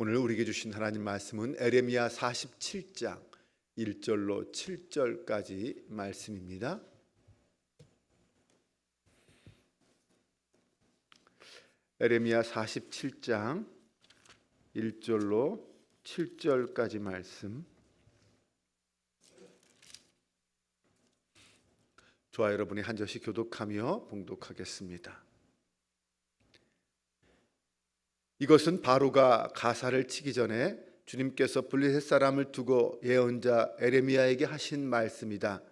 오늘 우리에게 주신 하나님 말씀은 에레미야 47장 1절로 7절까지 말씀입니다. 에레미야 47장 1절로 7절까지 말씀. 저와 여러분이 한 절씩 교독하며 봉독하겠습니다. 이것은 바로가 가사를 치기 전에 주님께서 블레셋 사람을 두고 예언자 에레미야에게 하신 말씀이다.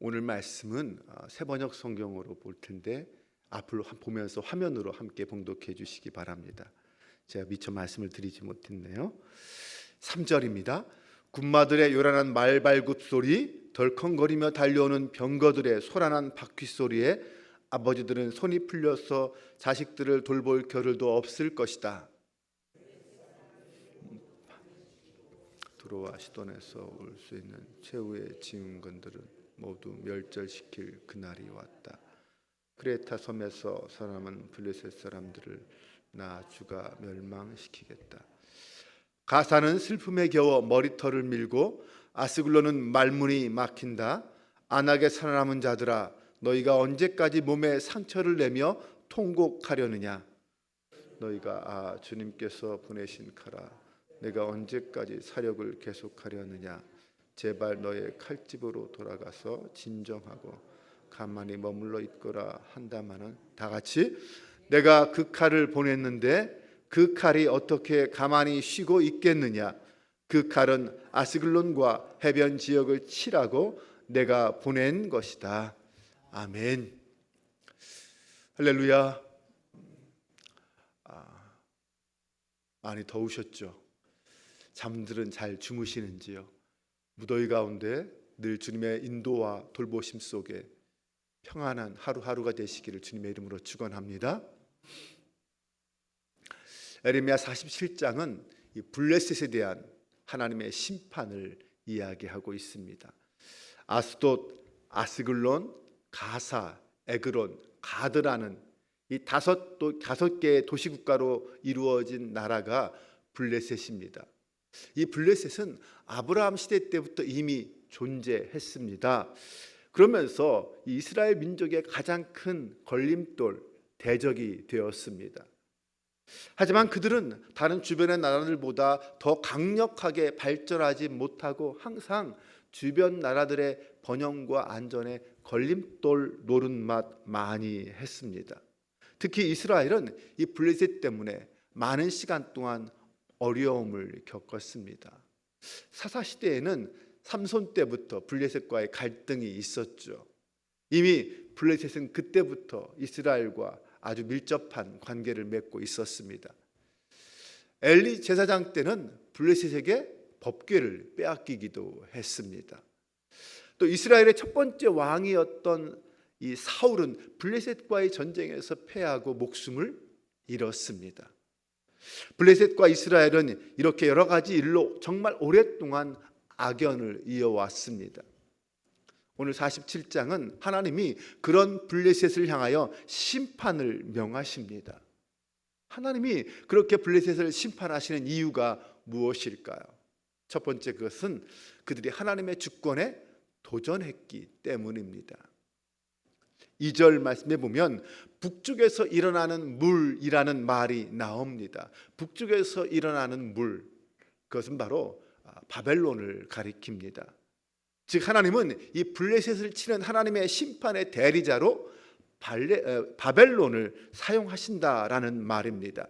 오늘 말씀은 새번역 성경으로 볼 텐데 앞으로 보면서 화면으로 함께 봉독해 주시기 바랍니다. 제가 미처 말씀을 드리지 못했네요. 3절입니다. 군마들의 요란한 말발굽 소리, 덜컹거리며 달려오는 병거들의 소란한 바퀴 소리에 아버지들은 손이 풀려서 자식들을 돌볼 겨를도 없을 것이다. 두로와 시돈에서 올 수 있는 최후의 증거들은 모두 멸절시킬 그날이 왔다. 크레타 섬에서 살아남은 블레셋 사람들을 나 주가 멸망시키겠다. 가사는 슬픔에 겨워 머리털을 밀고 아스글론은 말문이 막힌다. 안악에 살아남은 자들아, 너희가 언제까지 몸에 상처를 내며 통곡하려느냐. 너희가 주님께서 보내신 칼아, 내가 언제까지 사력을 계속하려느냐. 제발 너의 칼집으로 돌아가서 진정하고 가만히 머물러 있거라 한다마는, 다 같이, 내가 그 칼을 보냈는데 그 칼이 어떻게 가만히 쉬고 있겠느냐. 그 칼은 아스글론과 해변 지역을 치라고 내가 보낸 것이다. 아멘. 할렐루야. 많이 더우셨죠? 잠들은 잘 주무시는지요? 무더위 가운데 늘 주님의 인도와 돌보심 속에 평안한 하루하루가 되시기를 주님의 이름으로 축원합니다. 에레미야 47장은 이 블레셋에 대한 하나님의 심판을 이야기하고 있습니다. 아스돗, 아스글론, 가사, 에그론, 가드라는 이 다섯 개의 도시국가로 이루어진 나라가 블레셋입니다. 이 블레셋은 아브라함 시대 때부터 이미 존재했습니다. 그러면서 이스라엘 민족의 가장 큰 걸림돌, 대적이 되었습니다. 하지만 그들은 다른 주변의 나라들보다 더 강력하게 발전하지 못하고 항상 주변 나라들의 번영과 안전에 걸림돌 노릇맛 많이 했습니다. 특히 이스라엘은 이 블레셋 때문에 많은 시간 동안 어려움을 겪었습니다. 사사시대에는 삼손 때부터 블레셋과의 갈등이 있었죠. 이미 블레셋은 그때부터 이스라엘과 아주 밀접한 관계를 맺고 있었습니다. 엘리 제사장 때는 블레셋에게 법궤를 빼앗기기도 했습니다. 또 이스라엘의 첫 번째 왕이었던 이 사울은 블레셋과의 전쟁에서 패하고 목숨을 잃었습니다. 블레셋과 이스라엘은 이렇게 여러 가지 일로 정말 오랫동안 악연을 이어왔습니다. 오늘 47장은 하나님이 그런 블레셋을 향하여 심판을 명하십니다. 하나님이 그렇게 블레셋을 심판하시는 이유가 무엇일까요? 첫 번째, 그것은 그들이 하나님의 주권에 도전했기 때문입니다. 2절 말씀에 보면 북쪽에서 일어나는 물이라는 말이 나옵니다. 북쪽에서 일어나는 물, 그것은 바로 바벨론을 가리킵니다. 즉 하나님은 이 블레셋을 치는 하나님의 심판의 대리자로 바벨론을 사용하신다라는 말입니다.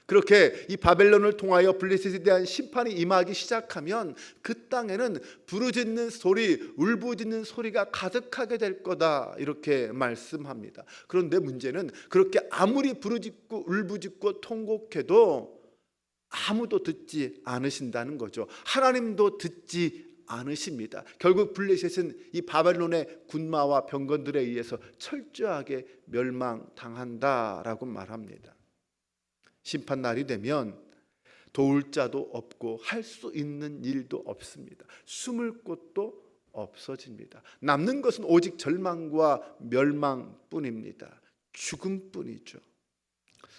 그렇게 이 바벨론을 통하여 블레셋에 대한 심판이 임하기 시작하면 그 땅에는 부르짖는 소리, 울부짖는 소리가 가득하게 될 거다, 이렇게 말씀합니다. 그런데 문제는 그렇게 아무리 부르짖고 울부짖고 통곡해도 아무도 듣지 않으신다는 거죠. 하나님도 듣지 않으십니다. 결국 블레셋은 이 바벨론의 군마와 병건들에 의해서 철저하게 멸망당한다라고 말합니다. 심판날이 되면 도울 자도 없고 할 수 있는 일도 없습니다. 숨을 곳도 없어집니다. 남는 것은 오직 절망과 멸망뿐입니다. 죽음뿐이죠.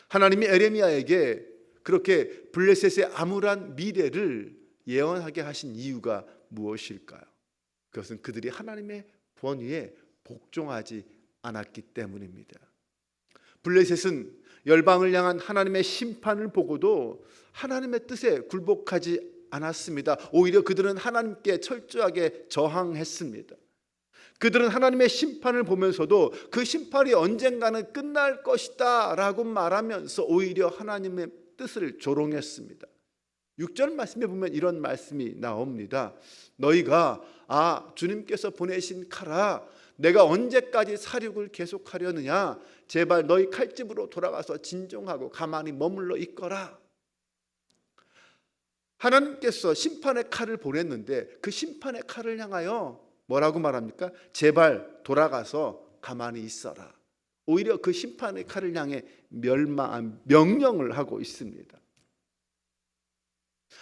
하나님이 에레미야에게 그렇게 블레셋의 암울한 미래를 예언하게 하신 이유가 무엇일까요? 그것은 그들이 하나님의 권위에 복종하지 않았기 때문입니다. 블레셋은 열방을 향한 하나님의 심판을 보고도 하나님의 뜻에 굴복하지 않았습니다. 오히려 그들은 하나님께 철저하게 저항했습니다. 그들은 하나님의 심판을 보면서도 그 심판이 언젠가는 끝날 것이다 라고 말하면서 오히려 하나님의 뜻을 조롱했습니다. 6절 말씀에 보면 이런 말씀이 나옵니다. 너희가 주님께서 보내신 칼아, 내가 언제까지 사륙을 계속하려느냐? 제발 너희 칼집으로 돌아가서 진정하고 가만히 머물러 있거라. 하나님께서 심판의 칼을 보냈는데 그 심판의 칼을 향하여 뭐라고 말합니까? 제발 돌아가서 가만히 있어라. 오히려 그 심판의 칼을 향해 명령을 하고 있습니다.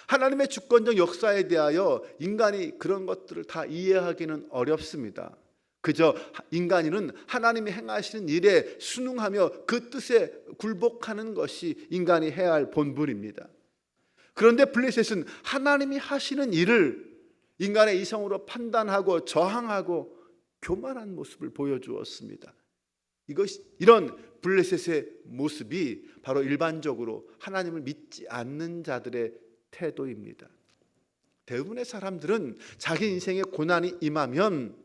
하나님의 주권적 역사에 대하여 인간이 그런 것들을 다 이해하기는 어렵습니다. 그저 인간은 하나님이 행하시는 일에 순응하며 그 뜻에 굴복하는 것이 인간이 해야 할 본분입니다. 그런데 블레셋은 하나님이 하시는 일을 인간의 이성으로 판단하고 저항하고 교만한 모습을 보여주었습니다. 이런 블레셋의 모습이 바로 일반적으로 하나님을 믿지 않는 자들의 태도입니다. 대부분의 사람들은 자기 인생에 고난이 임하면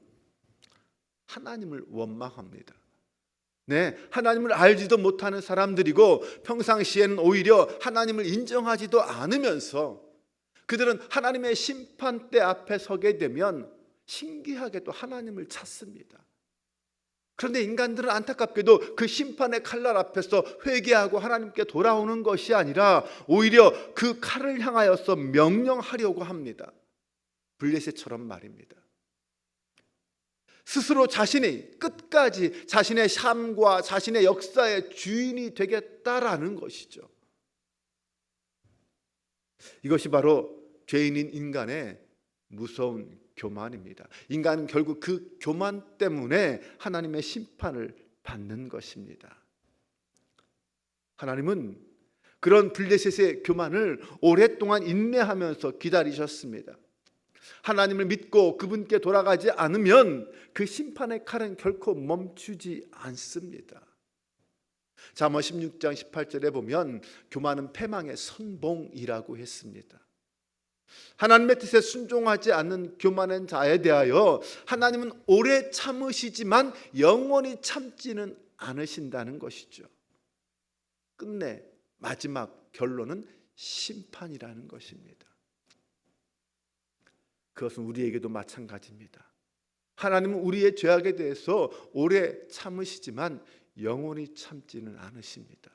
하나님을 원망합니다. 하나님을 알지도 못하는 사람들이고 평상시에는 오히려 하나님을 인정하지도 않으면서 그들은 하나님의 심판대 앞에 서게 되면 신기하게도 하나님을 찾습니다. 그런데 인간들은 안타깝게도 그 심판의 칼날 앞에서 회개하고 하나님께 돌아오는 것이 아니라 오히려 그 칼을 향하여서 명령하려고 합니다. 블레셋처럼 말입니다. 스스로 자신이 끝까지 자신의 삶과 자신의 역사의 주인이 되겠다라는 것이죠. 이것이 바로 죄인인 인간의 무서운 교만입니다. 인간은 결국 그 교만 때문에 하나님의 심판을 받는 것입니다. 하나님은 그런 블레셋의 교만을 오랫동안 인내하면서 기다리셨습니다. 하나님을 믿고 그분께 돌아가지 않으면 그 심판의 칼은 결코 멈추지 않습니다. 잠언 16장 18절에 보면 교만은 패망의 선봉이라고 했습니다. 하나님의 뜻에 순종하지 않는 교만한 자에 대하여 하나님은 오래 참으시지만 영원히 참지는 않으신다는 것이죠. 끝내 마지막 결론은 심판이라는 것입니다. 그것은 우리에게도 마찬가지입니다. 하나님은 우리의 죄악에 대해서 오래 참으시지만 영원히 참지는 않으십니다.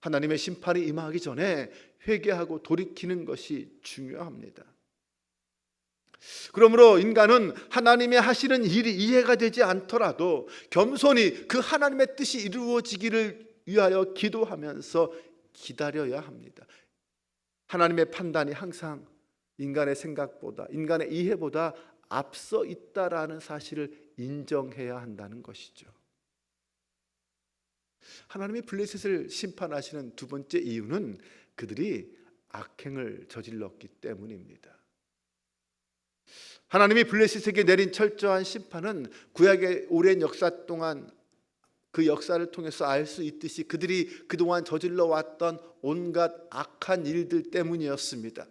하나님의 심판이 임하기 전에 회개하고 돌이키는 것이 중요합니다. 그러므로 인간은 하나님의 하시는 일이 이해가 되지 않더라도 겸손히 그 하나님의 뜻이 이루어지기를 위하여 기도하면서 기다려야 합니다. 하나님의 판단이 항상 인간의 생각보다, 인간의 이해보다 앞서 있다라는 사실을 인정해야 한다는 것이죠. 하나님이 블레셋을 심판하시는 두 번째 이유는 그들이 악행을 저질렀기 때문입니다. 하나님이 블레셋에게 내린 철저한 심판은 구약의 오랜 역사 동안 그 역사를 통해서 알 수 있듯이 그들이 그동안 저질러 왔던 온갖 악한 일들 때문이었습니다.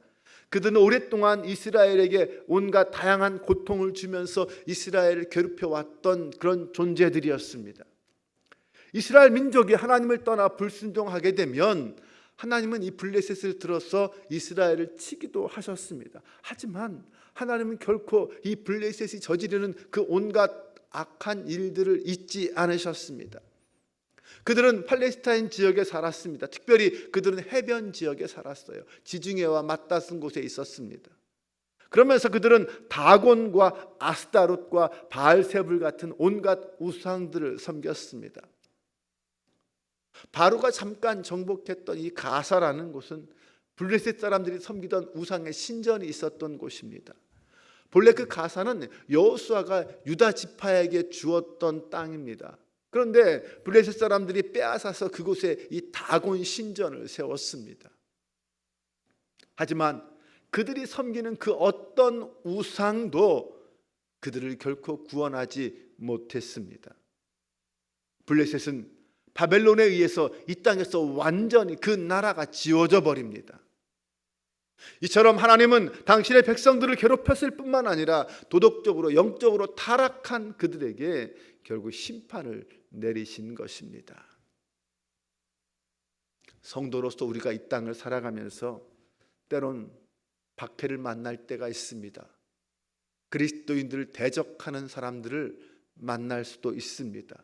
그들은 오랫동안 이스라엘에게 온갖 다양한 고통을 주면서 이스라엘을 괴롭혀 왔던 그런 존재들이었습니다. 이스라엘 민족이 하나님을 떠나 불순종하게 되면 하나님은 이 블레셋을 들어서 이스라엘을 치기도 하셨습니다. 하지만 하나님은 결코 이 블레셋이 저지르는 그 온갖 악한 일들을 잊지 않으셨습니다. 그들은 팔레스타인 지역에 살았습니다. 특별히 그들은 해변 지역에 살았어요. 지중해와 맞닿은 곳에 있었습니다. 그러면서 그들은 다곤과 아스타롯과 바알세불 같은 온갖 우상들을 섬겼습니다. 바로가 잠깐 정복했던 이 가사라는 곳은 블레셋 사람들이 섬기던 우상의 신전이 있었던 곳입니다. 본래 그 가사는 여호수아가 유다 지파에게 주었던 땅입니다. 그런데 블레셋 사람들이 빼앗아서 그곳에 이 다곤 신전을 세웠습니다. 하지만 그들이 섬기는 그 어떤 우상도 그들을 결코 구원하지 못했습니다. 블레셋은 바벨론에 의해서 이 땅에서 완전히 그 나라가 지워져 버립니다. 이처럼 하나님은 당신의 백성들을 괴롭혔을 뿐만 아니라 도덕적으로 영적으로 타락한 그들에게 결국 심판을 내리신 것입니다. 성도로서 우리가 이 땅을 살아가면서 때론 박해를 만날 때가 있습니다. 그리스도인들을 대적하는 사람들을 만날 수도 있습니다.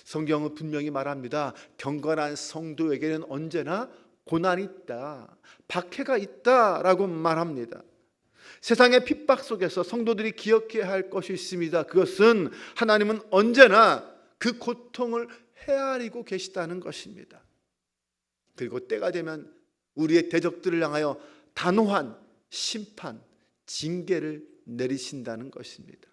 성경은 분명히 말합니다. 경건한 성도에게는 언제나 고난이 있다, 박해가 있다라고 말합니다. 세상의 핍박 속에서 성도들이 기억해야 할 것이 있습니다. 그것은 하나님은 언제나 그 고통을 헤아리고 계시다는 것입니다. 그리고 때가 되면 우리의 대적들을 향하여 단호한 심판, 징계를 내리신다는 것입니다.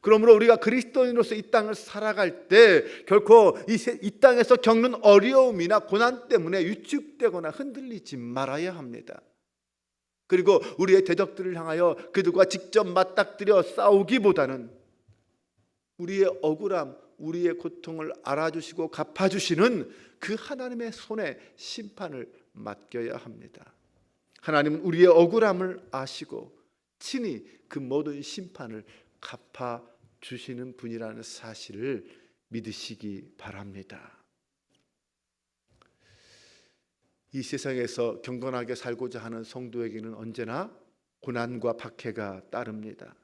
그러므로 우리가 그리스도인으로서 이 땅을 살아갈 때 결코 이 땅에서 겪는 어려움이나 고난 때문에 위축되거나 흔들리지 말아야 합니다. 그리고 우리의 대적들을 향하여 그들과 직접 맞닥뜨려 싸우기보다는 우리의 억울함, 우리의 고통을 알아주시고 갚아주시는 그 하나님의 손에 심판을 맡겨야 합니다. 하나님은 우리의 억울함을 아시고 친히 그 모든 심판을 갚아주시는 분이라는 사실을 믿으시기 바랍니다. 이 세상에서 경건하게 살고자 하는 성도에게는 언제나 고난과 박해가 따릅니다.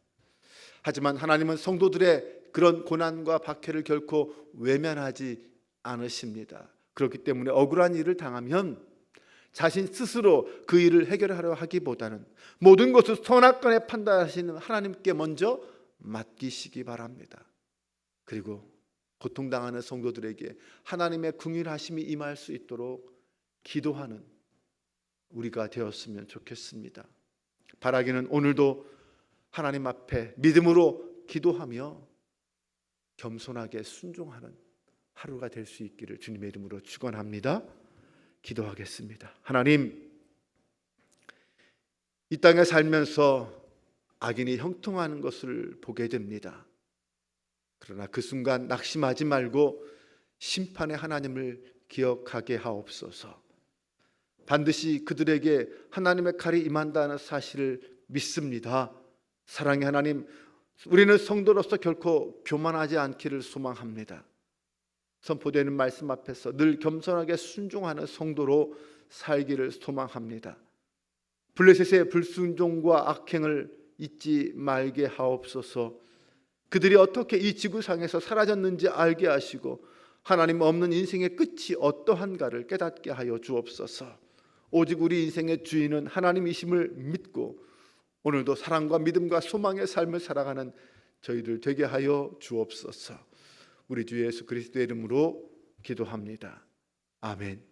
하지만 하나님은 성도들의 그런 고난과 박해를 결코 외면하지 않으십니다. 그렇기 때문에 억울한 일을 당하면 자신 스스로 그 일을 해결하려 하기보다는 모든 것을 선악간에 판단하시는 하나님께 먼저 맡기시기 바랍니다. 그리고 고통당하는 성도들에게 하나님의 긍휼하심이 임할 수 있도록 기도하는 우리가 되었으면 좋겠습니다. 바라기는 오늘도 하나님 앞에 믿음으로 기도하며 겸손하게 순종하는 하루가 될 수 있기를 주님의 이름으로 축원합니다. 기도하겠습니다. 하나님, 이 땅에 살면서 악인이 형통하는 것을 보게 됩니다. 그러나 그 순간 낙심하지 말고 심판의 하나님을 기억하게 하옵소서. 반드시 그들에게 하나님의 칼이 임한다는 사실을 믿습니다. 사랑의 하나님, 우리는 성도로서 결코 교만하지 않기를 소망합니다. 선포되는 말씀 앞에서 늘 겸손하게 순종하는 성도로 살기를 소망합니다. 블레셋의 불순종과 악행을 잊지 말게 하옵소서. 그들이 어떻게 이 지구상에서 사라졌는지 알게 하시고 하나님 없는 인생의 끝이 어떠한가를 깨닫게 하여 주옵소서. 오직 우리 인생의 주인은 하나님이심을 믿고 오늘도 사랑과 믿음과 소망의 삶을 살아가는 저희들 되게 하여 주옵소서. 우리 주 예수 그리스도의 이름으로 기도합니다. 아멘.